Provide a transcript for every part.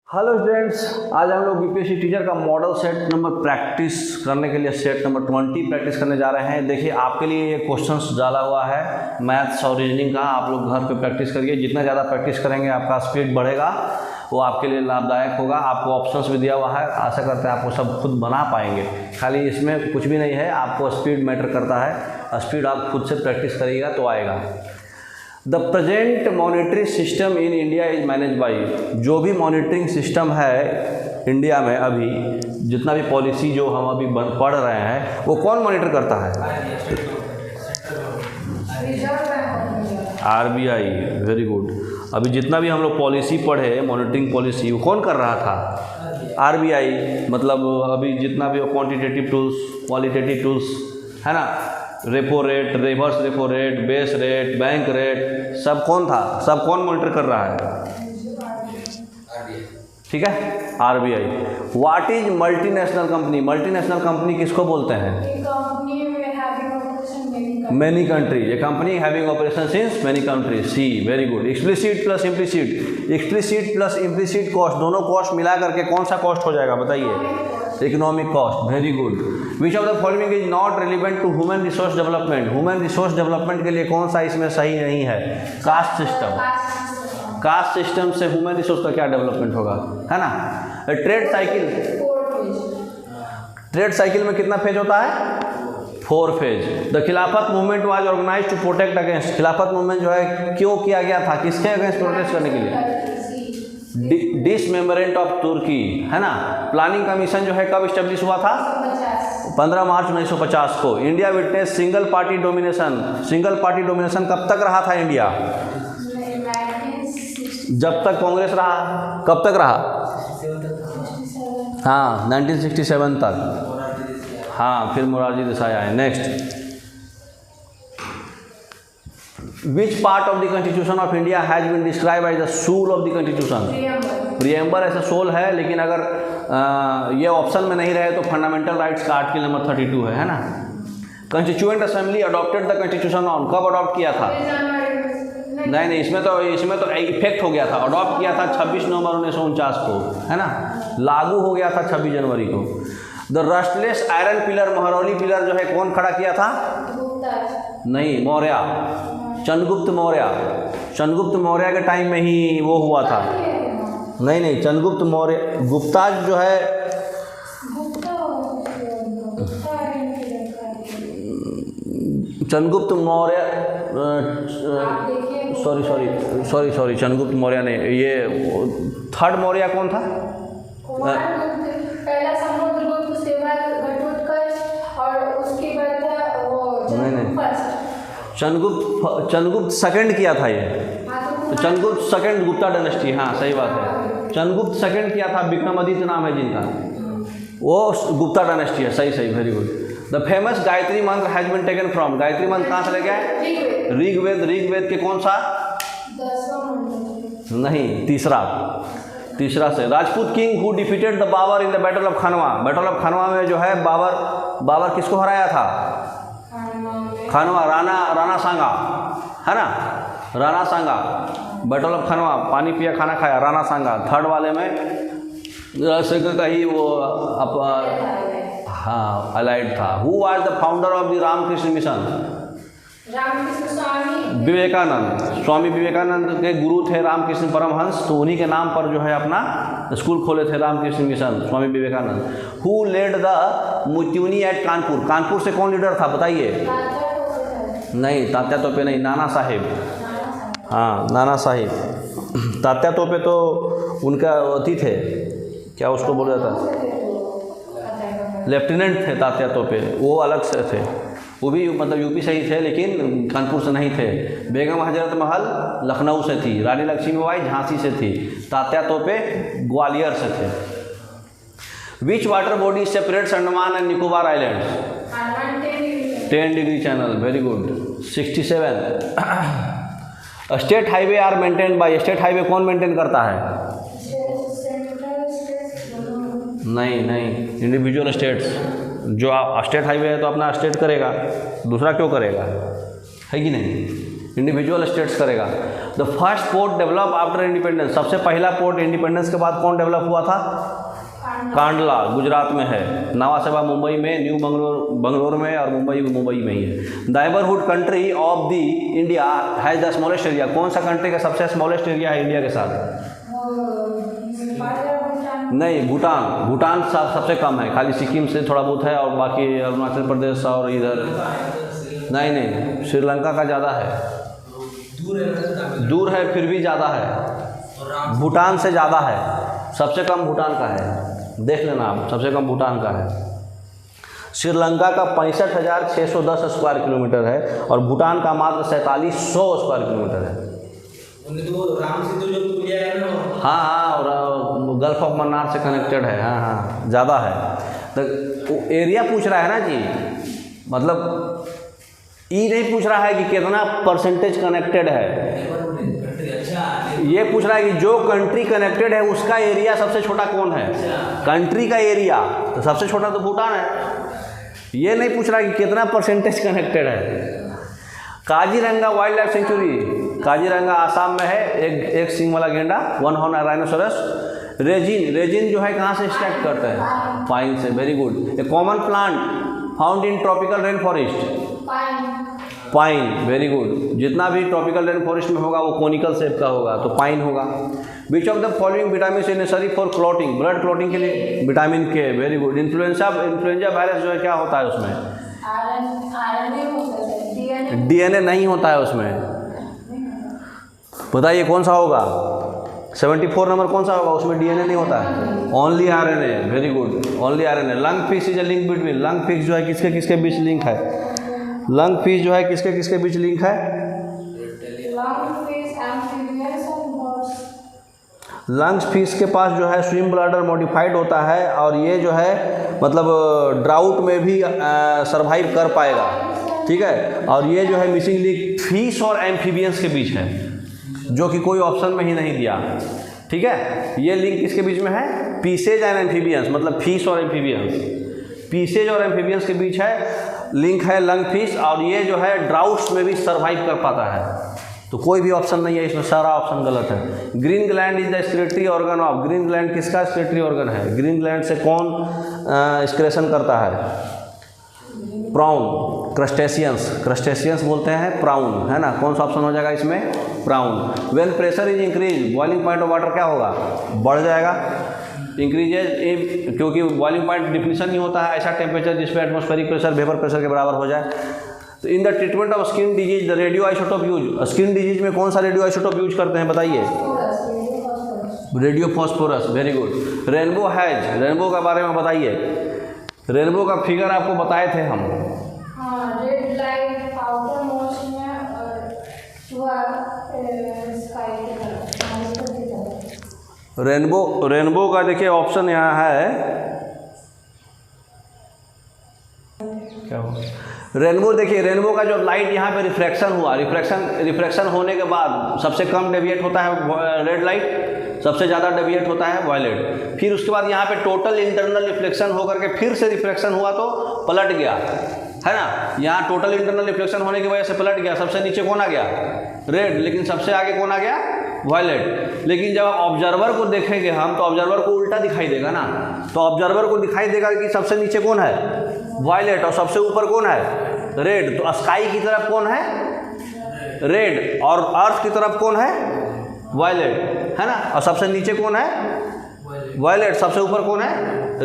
Hello students, आज हम लोग बीपीएससी टीचर का मॉडल सेट नंबर प्रैक्टिस करने के लिए सेट नंबर 20 प्रैक्टिस करने जा रहे हैं। देखिए आपके लिए ये क्वेश्चंस डाला हुआ है मैथ्स और रीजनिंग का। आप लोग घर पे प्रैक्टिस करिए। जितना ज़्यादा प्रैक्टिस करेंगे आपका स्पीड बढ़ेगा, वो आपके लिए लाभदायक होगा। आपको ऑप्शंस भी दिया हुआ है, आशा करते हैं आपको सब खुद बना पाएंगे। खाली इसमें कुछ भी नहीं है, आपको स्पीड मैटर करता है। स्पीड आप खुद से प्रैक्टिस करिएगा तो आएगा। The present monitoring system in India is manage by. जो भी मॉनिटरिंग सिस्टम है इंडिया में, अभी जितना भी पॉलिसी जो हम अभी पढ़ रहे हैं, वो कौन मॉनिटर करता है? आरबीआई। Very good. अभी जितना भी हम लोग पॉलिसी पढ़े, मॉनिटरिंग पॉलिसी, वो कौन कर रहा था? आरबीआई। मतलब अभी जितना भी क्वांटिटेटिव टूल्स, क्वालिटेटिव टूल्स है ना, repo rate, reverse repo rate, base rate, bank rate, सब कौन था? सब कौन मॉनिटर कर रहा है? ठीक है, RBI. What is multinational company? Multinational company किसको बोलते हैं? Many country. A company having operation since many country. See, very good. Explicit plus implicit. Explicit plus implicit cost, दोनों कॉस्ट मिला करके कौन सा कॉस्ट हो जाएगा बताइए? Economic cost. Very good. Which of the following is not relevant to human resource development? Human resource development के लिए कौन सा इसमें सही नहीं है? Caste system. कास्ट सिस्टम से ह्यूमन रिसोर्स का क्या डेवलपमेंट होगा, है ना? Trade cycle. ट्रेड साइकिल में कितना फेज होता है? 4 phase. The Khilafat movement was organize to protect against. Khilafat movement जो है क्यों किया गया था? किसके अगेंस्ट प्रोटेस्ट करने के लिए? डिसमेंबरमेंट ऑफ तुर्की, है ना? प्लानिंग कमीशन जो है कब स्टेब्लिश हुआ था? 15 मार्च 1950 को। India witness single party domination. Single party domination कब तक रहा था इंडिया? जब तक कांग्रेस रहा। कब तक रहा? हाँ, 1967 तक। हाँ, फिर मोरारजी देसाई आए। Next, which part of the constitution of India has been describe as the soul of the constitution? Preamble ऐसा सोल है, लेकिन अगर ये ऑप्शन में नहीं रहे तो फंडामेंटल राइट्स का आर्टिकल नंबर 32 है ना? Constituent assembly adopted the constitution on. कब अडॉप्ट किया था? नहीं, इसमें तो इफेक्ट हो गया था। अडॉप्ट किया था 26 नवंबर 1949 को, है ना? लागू हो गया था 26 जनवरी को। The rustless iron pillar, Mehrauli pillar जो है कौन खड़ा किया था? नहीं, मौर्य। चंद्रगुप्त मौर्य। चंद्रगुप्त मौर्य के टाइम में ही वो हुआ था। नहीं, चंद्रगुप्त मौर्य। गुप्ता जो है, चंद्रगुप्त मौर्य, सॉरी, चंद्रगुप्त मौर्य ने, ये थर्ड मौर्य कौन था? पहला समुद्रगुप्त, उसके बाद घटोत्कच और उसके बाद था वो चंद्रगुप्त सेकंड किया था ये। तो चंद्रगुप्त सेकंड, गुप्ता डायनेस्टी। हाँ, सही बात है। चंद्रगुप्त सेकंड किया था, विक्रमादित्य नाम है जिनका, वो गुप्ता डायनेस्टी है। सही, very good. The famous Gayatri mantra has been taken from. Gayatri मंत्र कहाँ से ले गए? ऋग्वेद। ऋग्वेद के कौन सा? नहीं, तीसरा से। Rajput king who defeated the Babur in the battle of Khanwa. Battle of Khanwa में जो है बाबर किसको हराया था? खानवा, राणा सांगा, है ना? राणा सांगा। बैटल ऑफ खानवा, पानी पिया खाना खाया, राणा सांगा। थर्ड वाले में का ही वो हाँ अलाइड था। Who was the founder of the Ramakrishna mission? Ramakrishna Swami Vivekananda. Swami Vivekananda के गुरु थे रामकृष्ण परमहंस, तो उन्हीं के नाम पर जो है अपना स्कूल खोले थे Ramakrishna mission, Swami Vivekananda. Who led the mutiny at Kanpur? Kanpur से कौन लीडर था बताइए? नहीं, तात्या तोपे नहीं, नाना साहेब। हाँ, नाना साहेब। तात्या तोपे तो उनका अति थे, क्या उसको बोला जाता? लेफ्टिनेंट थे तात्या तोपे, वो अलग से थे। वो भी मतलब यूपी से ही थे, लेकिन कानपुर से नहीं थे। बेगम हजरत महल लखनऊ से थी। रानी लक्ष्मीबाई झांसी से थी। तात्या तोपे ग्वालियर से थे। Which water body separates Andaman and Nicobar islands? 10 degree channel. Very good. 67। State highway are maintain by. State highway कौन मेंटेन करता है? नहीं, इंडिविजुअल स्टेट्स। जो स्टेट हाईवे है तो अपना स्टेट करेगा, दूसरा क्यों करेगा? है कि नहीं? इंडिविजुअल स्टेट्स करेगा। The first port develop after independence, सबसे पहला पोर्ट इंडिपेंडेंस के बाद कौन डेवलप हुआ था? कांडला, गुजरात में है। नवा सेवा मुंबई में, न्यू बंगलोर में, और मुंबई में ही है। Neighbourhood country of the India has the smallest area, कौन सा कंट्री का सबसे स्मॉलेस्ट एरिया है इंडिया के साथ? नहीं, भूटान सबसे कम है, खाली सिक्किम से थोड़ा बहुत है, और बाकी अरुणाचल प्रदेश और इधर नहीं, श्रीलंका का ज़्यादा है, दूर है फिर भी ज़्यादा है, भूटान से ज़्यादा है, सबसे कम भूटान का है, देख लेना आप, सबसे कम भूटान का है। श्रीलंका का 65,610 स्क्वायर किलोमीटर है और भूटान का मात्र 4700 स्क्वायर किलोमीटर है। हाँ, और गल्फ ऑफ मन्नार से कनेक्टेड है। हाँ, ज़्यादा है। तो एरिया पूछ रहा है ना जी, मतलब नहीं पूछ रहा है कि कितना परसेंटेज कनेक्टेड है, ये पूछ रहा है कि जो कंट्री कनेक्टेड है उसका एरिया सबसे छोटा कौन है? कंट्री का एरिया तो सबसे छोटा तो भूटान है। ये नहीं पूछ रहा है कि कितना परसेंटेज कनेक्टेड है। Kaziranga wild life sanctuary, Kaziranga Assam में है, एक सींग वाला गेंडा, वन हॉर्न राइनोसोरस। रेजिन जो है कहाँ से एक्सट्रैक्ट करते हैं? पाइन से, very good. A common plant found in tropical rain forest, pine, very good. जितना भी ट्रॉपिकल रेन फॉरेस्ट में होगा वो कोनिकल शेप का होगा, तो पाइन होगा। विच of the following vitamin is necessary for clotting, blood clotting के लिए? विटामिन के, वेरी गुड। इन्फ्लुएंजा वायरस जो है क्या होता है उसमें? DNA नहीं होता है उसमें। बताइए कौन सा होगा? 74 नंबर कौन सा होगा? उसमें DNA नहीं होता है, only RNA, very good, only RNA। Lung fish is a link between, lung fish जो है किसके किसके बीच लिंक है? लंग फिश जो है किसके किसके बीच लिंक है? लंग्स फिश के पास जो है स्विम ब्लैडर मॉडिफाइड होता है और ये जो है मतलब ड्राउट में भी सरवाइव कर पाएगा, ठीक है। और ये जो है मिसिंग लिंक फिश और एम्फीबियंस के बीच है, जो कि कोई ऑप्शन में ही नहीं दिया, ठीक है। ये लिंक किसके बीच में है? पीसेज एंड एम्फीबियंस, मतलब फिश और एम्फीबियंस, पीसेज और एम्फीबियंस के बीच है लिंक है लंग फिश। और ये जो है ड्राउट्स में भी सरवाइव कर पाता है, तो कोई भी ऑप्शन नहीं है इसमें, सारा ऑप्शन गलत है। Green gland is the excretory organ of, green gland किसका एक्सक्रीटरी ऑर्गन है? ग्रीन ग्लैंड से कौन एक्सक्रेशन करता है? प्राउन, क्रस्टेशियंस बोलते हैं प्राउन, है ना। कौन सा ऑप्शन हो जाएगा इसमें? Brown. When pressure is increase, boiling point of water क्या होगा? बढ़ जाएगा, इंक्रीजेज, क्योंकि बॉइलिंग पॉइंट डिफिनीशन नहीं होता है ऐसा टेम्परेचर जिसपे एटमॉस्फेरिक प्रेशर वेपर प्रेशर के बराबर हो जाए। तो in the treatment of skin disease the radio isotope use, skin disease में कौन सा रेडियो आइसोटोप यूज करते हैं बताइए? Radio phosphorus, very good. Rainbow has, rainbow के बारे में बताइए, रेनबो का फिगर आपको बताए थे हम। रेड लाइट आउटर मोस्ट में और स्काई की तरफ। रेनबो का देखिए ऑप्शन यहाँ है, क्या हुआ? रेनबो देखिए, रेनबो का जो लाइट यहाँ पे रिफ्रैक्शन हुआ, रिफ्रैक्शन होने के बाद सबसे कम डेविएट होता है रेड लाइट, सबसे ज़्यादा डेविएट होता है वायलेट। फिर उसके बाद यहाँ पे टोटल इंटरनल रिफ्लेक्शन होकर के फिर से रिफ्रैक्शन हुआ तो पलट गया, है ना। यहाँ टोटल इंटरनल रिफ्लेक्शन होने की वजह से पलट गया, सबसे नीचे कौन आ गया? रेड, लेकिन सबसे आगे कौन आ गया? वायलेट। लेकिन जब ऑब्जर्वर को देखेंगे हम तो ऑब्जर्वर को उल्टा दिखाई देगा ना, तो ऑब्जर्वर को दिखाई देगा कि सबसे नीचे कौन है? वायलेट, और सबसे ऊपर कौन है? रेड। तो स्काई की तरफ कौन है? रेड, और अर्थ की तरफ कौन है? वायलेट, है ना। और सबसे नीचे कौन है? वायलेट, सबसे ऊपर कौन है?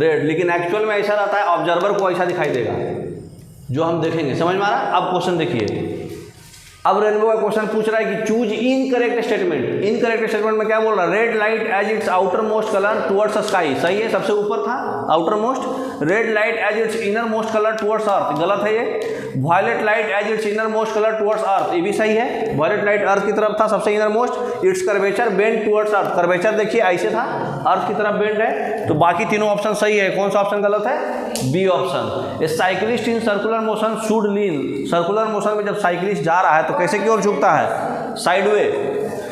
रेड। लेकिन एक्चुअल में ऐसा रहता है, ऑब्जर्वर को ऐसा दिखाई देगा जो हम देखेंगे, समझ में आ रहा है? अब क्वेश्चन देखिए, अब रेनबो का क्वेश्चन पूछ रहा है कि choose incorrect statement. Incorrect statement में क्या बोल रहा है? Red light as its outer most colour towards sky, सही है, सबसे ऊपर था outer most. Red light as its inner most colour towards earth, गलत है ये। Violet light as its inner most colour towards earth, ये भी सही है। वायलेट लाइट अर्थ की तरफ था सबसे inner most. It's curvature bend towards earth, curvature देखिए ऐसे था, अर्थ की तरफ बेंड है, तो बाकी तीनों ऑप्शन सही है। कौन सा ऑप्शन गलत है? B option. A cyclist in circular motion should lean, circular motion में जब साइकिलिस्ट जा रहा है तो कैसे की ओर झुकता है?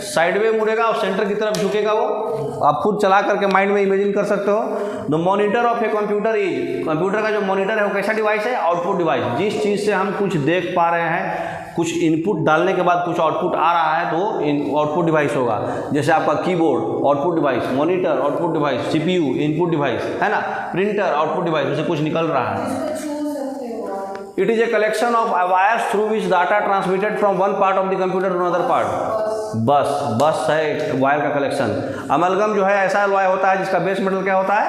साइडवे मुड़ेगा और सेंटर की तरफ झुकेगा वो। आप खुद चला करके माइंड में इमेजिन कर सकते हो। The monitor of a computer is, computer का जो मॉनिटर है वो कैसा डिवाइस है? Output device. जिस चीज़ से हम कुछ देख पा रहे हैं कुछ इनपुट डालने के बाद कुछ आउटपुट आ रहा है तो आउटपुट डिवाइस होगा। जैसे आपका keyboard output device, monitor output device, CPU input device, है ना, प्रिंटर आउटपुट डिवाइस, जैसे कुछ निकल रहा है। It is a collection of wires through which data transmitted from one part of the computer to another part। बस है wire का कलेक्शन। अमलगम जो है ऐसा वायर होता है जिसका बेस मेटल क्या होता है,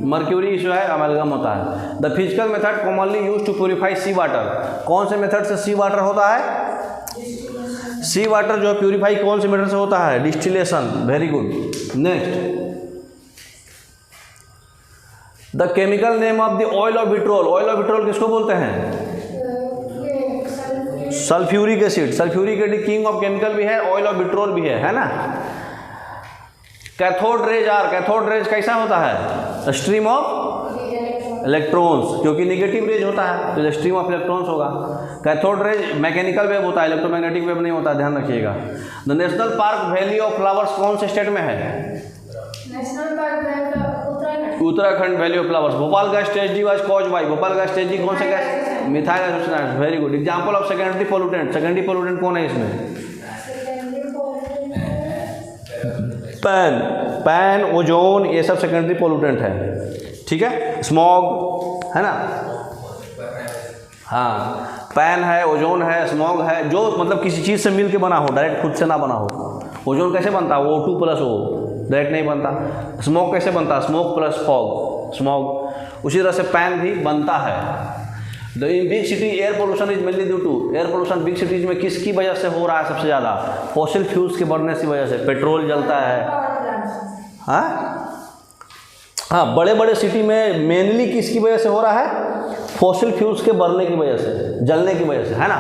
मर्क्यूरी जो है अमलगम होता है। The physical method commonly use to purify sea water. कौन से मेथड से सी वाटर होता है? सी वाटर जो है प्योरीफाई कौन से मेथड से होता है? Distillation. Very good. Next, the chemical name of the oil of vitriol. Oil of vitriol किसको बोलते हैं? Sulphuric acid. Sulphuric acid king of chemical भी है, ऑयल ऑफ विट्रोल भी है ना। Cathode rays are, cathode rays कैसा होता है? स्ट्रीम ऑफ इलेक्ट्रॉन्स, क्योंकि नेगेटिव रेज होता है तो स्ट्रीम ऑफ इलेक्ट्रॉन्स होगा। कैथोड रेज मैकेनिकल वेव होता है, इलेक्ट्रोमैग्नेटिक वेव नहीं होता, ध्यान रखिएगा। The national park valley of flowers कौन से स्टेट में है? National park Uttarakhand. Valley of flowers. Bhopal gas tragedy was caused by. Bhopal gas tragedy कौन से gas? Methyl associated. Very good. Example of secondary pollutant. Secondary pollutant कौन है इसमें? पैन, ओजोन, ये सब सेकेंडरी पोल्यूटेंट है। ठीक है, स्मॉग है ना, हाँ, पैन है, ओजोन है, स्मॉग है, जो मतलब किसी चीज़ से मिल के बना हो, डायरेक्ट खुद से ना बना हो। ओजोन कैसे बनता है? O2 प्लस O, डायरेक्ट नहीं बनता। स्मोक कैसे बनता है? Smoke plus fog, smog. उसी तरह से पैन भी बनता है। The in big city air pollution is mainly due to. Air pollution big cities में किसकी वजह से हो रहा है सबसे ज़्यादा? फॉसिल फ्यूल्स के बढ़ने की वजह से। पेट्रोल जलता है, हाँ, बड़े बड़े सिटी में मेनली किसकी वजह से हो रहा है? फॉसिल फ्यूल्स के बढ़ने की वजह से, जलने की वजह से, है ना।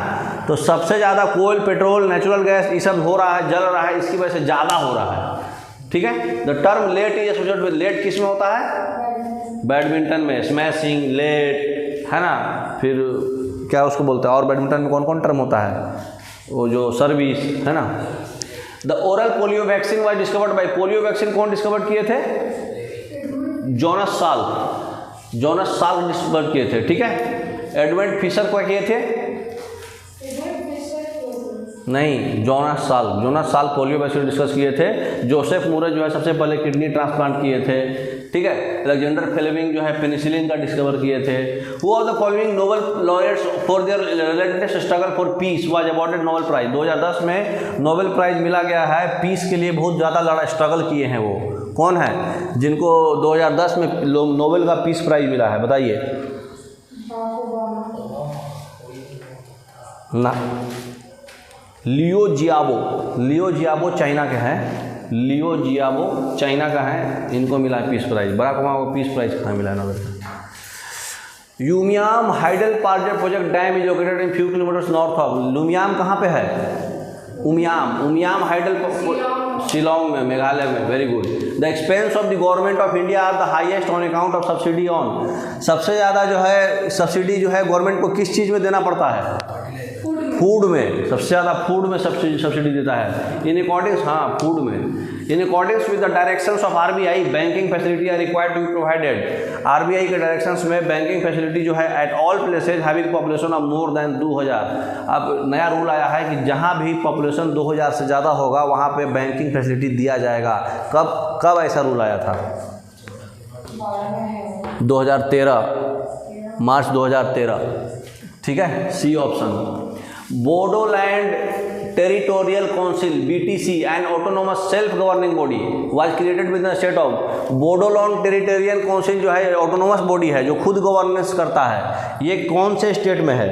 तो सबसे ज़्यादा कोयल, पेट्रोल, नेचुरल गैस ये सब हो रहा है, जल रहा है, इसकी वजह से ज़्यादा हो रहा है। ठीक है। The term late is associated with, late किस में होता है? बैडमिंटन में, स्मैशिंग, लेट, है ना। फिर क्या उसको बोलते हैं, और बैडमिंटन में कौन कौन टर्म होता है? वो जो सर्विस, है ना। The oral polio vaccine was discovered by. Polio vaccine कौन डिस्कवर किए थे? जोनास साल डिस्कवर किए थे। ठीक है। एडमंड फिशर को किए थे? नहीं, जोनास साल पोलियो वैक्सीन डिस्कस किए थे। जोसेफ मूरे जो है सबसे पहले किडनी ट्रांसप्लांट किए थे। ठीक है। अलेक्जेंडर फ्लेमिंग जो है पेनिसिलिन का डिस्कवर किए थे। Who are the following Nobel laureates for their related struggle for peace was awarded Nobel prize. 2010 में नोबेल प्राइज मिला गया है, पीस के लिए बहुत ज़्यादा स्ट्रगल किए हैं। वो कौन है जिनको 2010 में नोबेल का पीस प्राइज मिला है? बताइए ना। लियो जियाबो चाइना के हैं। लियो जियाबो चाइना का है, इनको मिला है पीस प्राइज। बराक ओबामा को पीस प्राइज कहाँ मिला है नोबेल का? Umiam hydel power project dam is located in few kilometres north of. Umiam कहाँ पे है? उमियाम हाइडल, शिलोंग में, मेघालय में। Very good. The expense of the government of India are the highest on account of subsidy on. सबसे ज़्यादा जो है सब्सिडी जो है गवर्नमेंट को किस चीज़ में देना पड़ता है? फूड में। सबसे ज़्यादा फूड में सब्सिडी देता है। इन अकॉर्डिंग्स, हाँ, फूड में। In accordance with the directions of RBI, banking facility are required to be provided. RBI के डायरेक्शंस में बैंकिंग फैसिलिटी जो है at all places having population of more than 2000। अब नया रूल आया है कि जहाँ भी पॉपुलेशन 2000 से ज़्यादा होगा वहाँ पे बैंकिंग फैसिलिटी दिया जाएगा। कब ऐसा रूल आया था? 2013, मार्च 2013। ठीक है, C option. Bodoland territorial council BTC and autonomous self governing body was created with the state of. Bodoland territorial council जो है ऑटोनोमस बॉडी है जो खुद गवर्नेंस करता है। ये कौन से स्टेट में है?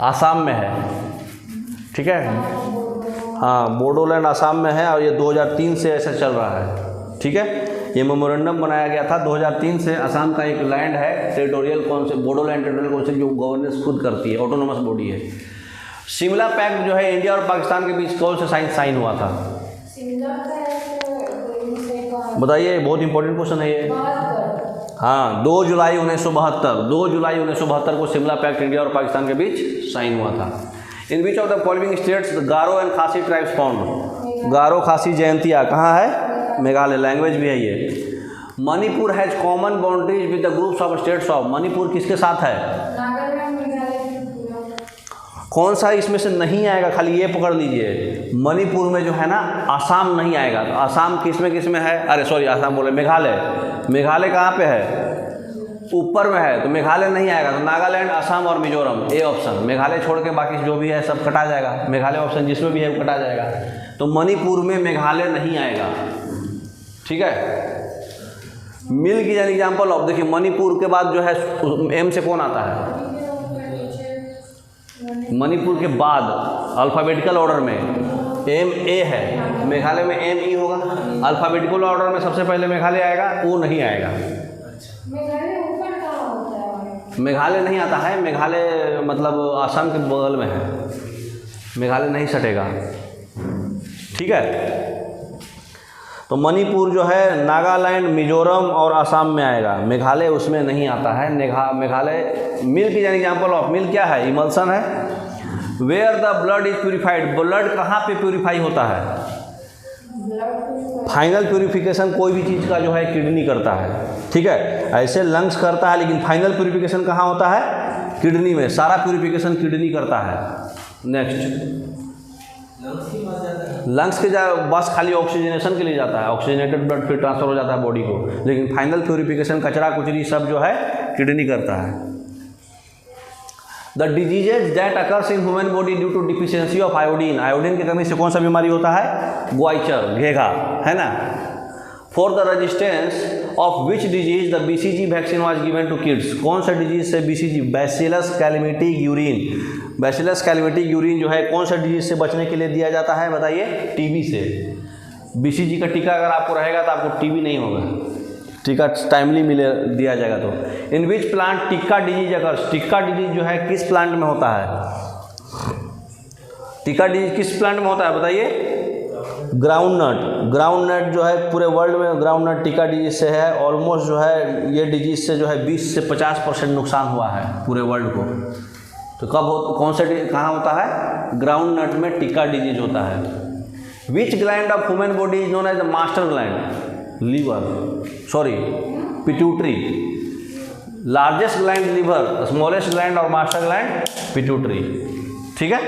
आसाम में है। ठीक है, हाँ, बोडोलैंड आसाम में है और ये 2003 से ऐसा चल रहा है। ठीक है, ये मेमोरेंडम बनाया गया था 2003 से। असम का एक लैंड है territorial council, Bodoland territorial council, जो गवर्नेंस खुद करती है, ऑटोनोमस बॉडी है। शिमला पैक्ट जो है इंडिया और पाकिस्तान के बीच कौन से साइन हुआ था? बताइए, बहुत इंपॉर्टेंट क्वेश्चन है ये। हाँ, 2 जुलाई 1972 को शिमला पैक्ट इंडिया और पाकिस्तान के बीच साइन हुआ था। In which of the following states Garo and Khasi tribes found. Garo, Khasi, Jaintia कहाँ है? मेघालय। लैंग्वेज भी है ये। Manipur has common boundaries with the groups of states of. Manipur किसके साथ है? कौन सा इसमें से नहीं आएगा, खाली ये पकड़ लीजिए, मणिपुर में जो है ना आसाम नहीं आएगा। तो आसाम किस में है, अरे सॉरी आसाम बोले, मेघालय कहाँ पे है, ऊपर में है, तो मेघालय नहीं आएगा। तो नागालैंड, असम और मिजोरम, ए ऑप्शन। मेघालय छोड़ के बाकी जो भी है सब कटा जाएगा, मेघालय ऑप्शन जिसमें भी है वो कटा जाएगा। तो मणिपुर में मेघालय नहीं आएगा, ठीक है। मिल की एन एग्जाम्पल ऑफ, देखिए मणिपुर के बाद जो है एम से कौन आता है, मणिपुर के बाद अल्फ़ाबेटिकल ऑर्डर में एम ए है, मेघालय में एम ई होगा। अल्फ़ाबेटिकल ऑर्डर में सबसे पहले मेघालय आएगा, वो नहीं आएगा। मेघालय नहीं आता है, मेघालय मतलब असम के बगल में है, मेघालय नहीं सटेगा, ठीक है। तो मणिपुर जो है नागालैंड, मिजोरम और असम में आएगा, मेघालय उसमें नहीं आता है। Meghalaya milk is an example of, milk क्या है, इमल्सन है। Where the blood is purified, blood कहाँ पे प्यूरिफाई होता है, फाइनल प्यूरिफिकेशन कोई भी चीज़ का जो है किडनी करता है, ठीक है। ऐसे लंग्स करता है, लेकिन फाइनल प्यूरिफिकेशन कहाँ होता है, किडनी में, सारा प्यूरिफिकेशन किडनी करता है। नेक्स्ट, लंग्स के बस खाली ऑक्सीजनेशन के लिए जाता है, ऑक्सीजनेटेड ब्लड फिर ट्रांसफर हो जाता है बॉडी को, लेकिन फाइनल प्यूरिफिकेशन कचरा कुचरी सब जो है किडनी करता है। The diseases that occurs in human body due to deficiency of iodine, iodine की कमी से कौन सा बीमारी होता है, ग्वाइचर, घेघा, है ना। For the resistance of which disease the BCG vaccine was given to kids, कौन सा डिजीज से BCG, bacillus Calmette Guerin, bacillus Calmette Guerin जो है कौन सा डिजीज से बचने के लिए दिया जाता है, बताइए, टीबी से। BCG का टीका अगर आपको रहेगा तो आपको टीबी नहीं होगा, टीका टाइमली दिया जाएगा। तो in which plant tikka disease occurs, tikka disease जो है किस प्लांट में होता है, टिक्का डिजीज किस प्लांट में होता है, बताइए, ग्राउंडनट जो है पूरे वर्ल्ड में ग्राउंडनट टिक्का डिजीज से है। ऑलमोस्ट जो है ये डिजीज से जो है 20 से 50% नुकसान हुआ है पूरे वर्ल्ड को। तो कब कौन से कहाँ होता है, ग्राउंडनट में टिक्का डिजीज होता है। Which gland of human body is known as the master gland, liver, sorry pituitary, largest gland liver, smallest gland और मास्टर ग्लैंड पिट्यूटरी, ठीक है,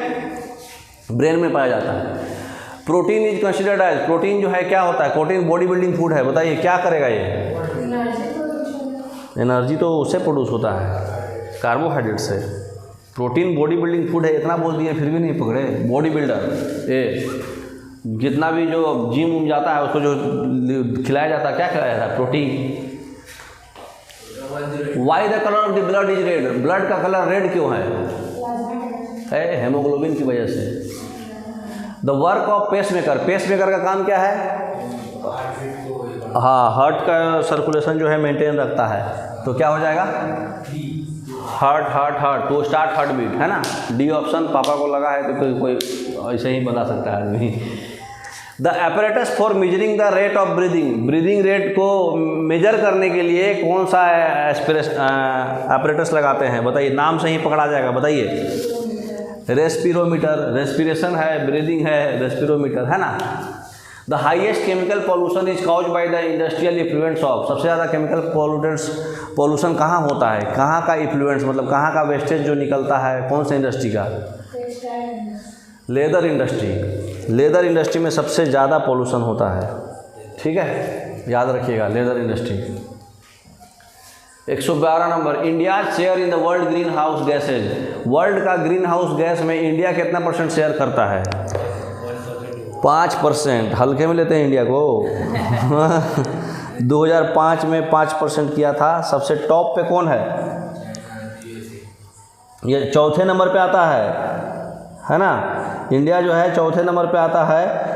ब्रेन में पाया जाता है। Protein is considered as, protein जो है क्या होता है, प्रोटीन बॉडी बिल्डिंग फूड है, बताइए क्या करेगा ये, एनर्जी तो उससे प्रोड्यूस होता है, कार्बोहाइड्रेट से। प्रोटीन बॉडी बिल्डिंग फूड है, इतना बोल दिए फिर भी नहीं पकड़े। बॉडी बिल्डर ये जितना भी जो जिम उम जाता है उसको जो खिलाया जाता है, क्या खिलाया जाता है, protein. Why the colour of the blood is red, blood का कलर रेड क्यों है, हेमोग्लोबिन की वजह से। The work of pacemaker, pacemaker का काम क्या है, हाँ हार्ट का सर्कुलेशन जो है मेंटेन रखता है। तो क्या हो जाएगा, हार्ट तो स्टार्ट हार्ट बीट, है ना। डी ऑप्शन पापा को लगा है तो कोई ऐसे ही बता सकता है आदमी। The apparatus for measuring the rate of breathing, breathing rate को मेजर करने के लिए कौन सा एपरेटस लगाते हैं, बताइए, नाम से ही पकड़ा जाएगा, बताइए। रेस्पिरोमीटर, रेस्पिरेशन है, ब्रीदिंग है, रेस्पिरोमीटर, है ना। The highest chemical pollution is cause by the industrial effluence of, सबसे ज़्यादा केमिकल पॉल्यूशन कहाँ होता है, कहाँ का इफ्लुएंस मतलब कहाँ का वेस्टेज जो निकलता है, कौन सा इंडस्ट्री का, लेदर इंडस्ट्री। लेदर इंडस्ट्री में सबसे ज़्यादा पॉल्यूशन होता है, ठीक है, याद रखिएगा, leather industry. 112 number, India share in the world green house gases, world का ग्रीन हाउस गैस में इंडिया कितना % शेयर करता है, 5%, हल्के में लेते हैं इंडिया को। 2005 में 5% किया था। सबसे टॉप पे कौन है, ये चौथे नंबर पे आता है ना, इंडिया जो है चौथे नंबर पे आता है।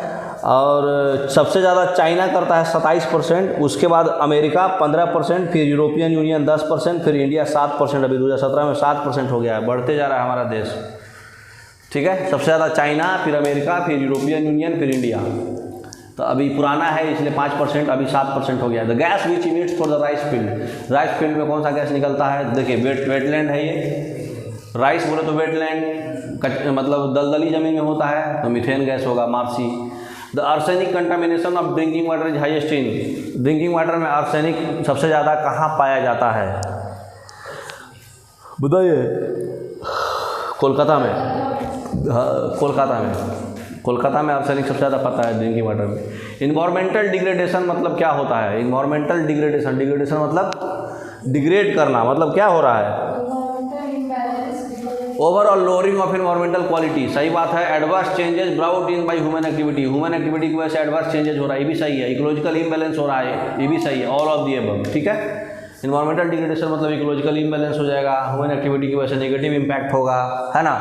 और सबसे ज़्यादा चाइना करता है 27%, उसके बाद अमेरिका 15%, फिर यूरोपियन यूनियन 10%, फिर इंडिया 7%। अभी 2017 में 7% हो गया है, बढ़ते जा रहा है हमारा देश, ठीक है। सबसे ज़्यादा चाइना, फिर अमेरिका, फिर यूरोपियन यूनियन, फिर इंडिया। तो अभी पुराना है इसलिए 5%, अभी 7% हो गया। The gas which emits for the rice field, rice field में कौन सा गैस निकलता है, देखिए वेटलैंड है ये, राइस बोले तो वेटलैंड मतलब दलदली ज़मीन में होता है तो मीथेन गैस होगा, मार्सी। The arsenic contamination of drinking water is highest in, drinking water में आर्सेनिक सबसे ज़्यादा कहाँ पाया जाता है, बताइए। कोलकाता में, कोलकाता में आर्सेनिक सबसे ज़्यादा पता है ड्रिंकिंग वाटर में। इन्वायरमेंटल डिग्रेडेशन मतलब क्या होता है? इन्वायरमेंटल डिग्रेडेशन, डिग्रेडेशन मतलब डिग्रेड करना, मतलब क्या हो रहा है? Overall lowering of environmental quality, सही बात है। Adverse changes brought in by human activity, human activity की वजह से एडवर्स चेंजेस हो रहा है, ये भी सही है। इकोलॉजिकल इम्बैलेंस हो रहा है, ये भी सही है। ऑल ऑफ दी अबव, ठीक है। इन्वायरमेंटल डिग्रेडेशन मतलब इकोलॉजिकल इम्बैलेंस हो जाएगा, ह्यूमन एक्टिविटी की वजह से नेगेटिव इम्पैक्ट होगा, है ना,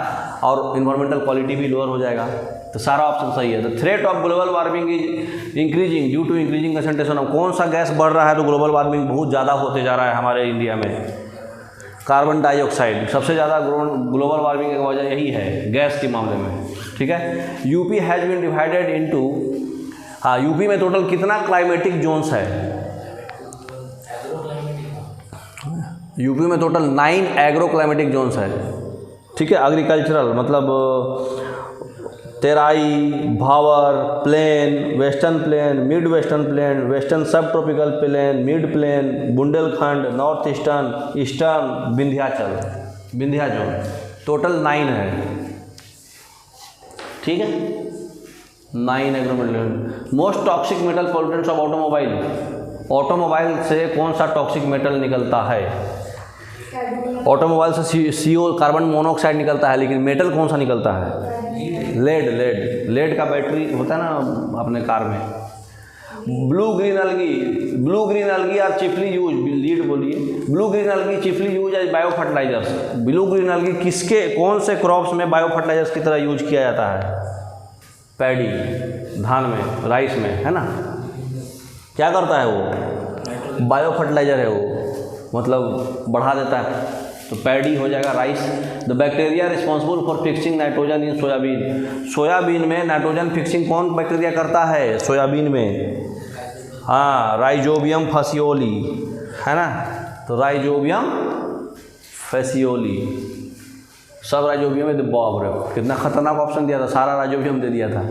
और इन्वायरमेंटल क्वालिटी भी लोअर हो जाएगा। तो सारा ऑप्शन सही है। The threat of global warming is increasing due to increasing concentration of, कौन सा गैस बढ़ रहा है तो ग्लोबल वार्मिंग बहुत ज़्यादा होते जा रहा है हमारे इंडिया में? Carbon dioxide. सबसे ज़्यादा ग्लोबल वार्मिंग की वजह यही है गैस के मामले में, ठीक है। UP has been divided into, हाँ, यूपी में टोटल कितना क्लाइमेटिक जोन्स है? यूपी में टोटल 9 एग्रो क्लाइमेटिक जोन्स है, ठीक है। एग्रीकल्चरल मतलब Terai, Bhabar, plain, western plain, mid western plain, western sub tropical plain, mid plain, Bundelkhand, north eastern, eastern, Vindhyachal, Vindhya zone, total 9 है, ठीक है। 9 agro metal. Most toxic metal pollutants of automobile, automobile से कौन सा टॉक्सिक मेटल निकलता है? ऑटोमोबाइल से CO कार्बन मोनोऑक्साइड निकलता है, लेकिन मेटल कौन सा निकलता है? लेड। लेड का बैटरी होता है ना अपने कार में। Blue green algae are chiefly use, lead बोलिए। Blue green algae chiefly use as bio fertilisers. Blue green algae किसके, कौन से क्रॉप्स में बायो फर्टिलाइजर्स की तरह यूज किया जाता है? पैडी, धान में, राइस में, है ना। क्या करता है वो? बायो फर्टिलाइजर है वो, मतलब बढ़ा देता है। तो पैडी हो जाएगा rice. The bacteria responsible for fixing nitrogen in soybean, soybean में नाइट्रोजन फिक्सिंग कौन बैक्टीरिया करता है? सोयाबीन में, हाँ, राइजोबियम फैसियोली, है ना। तो राइजोबियम फैसियोली, सब राइजोबियम में। बाप रे, कितना खतरनाक ऑप्शन दिया था, सारा राइजोबियम दे दिया था।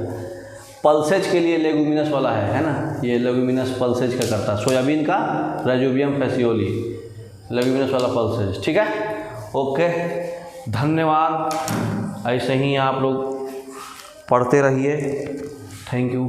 पल्सेज के लिए लेगुमिनस वाला है ना, ये लेगुमिनस पल्सेज का करता है। सोयाबीन का राइजोबियम फैसियोली, लेगुमिनस वाला पल्सेज, ठीक है। ओके, धन्यवाद। ऐसे ही आप लोग पढ़ते रहिए। Thank you.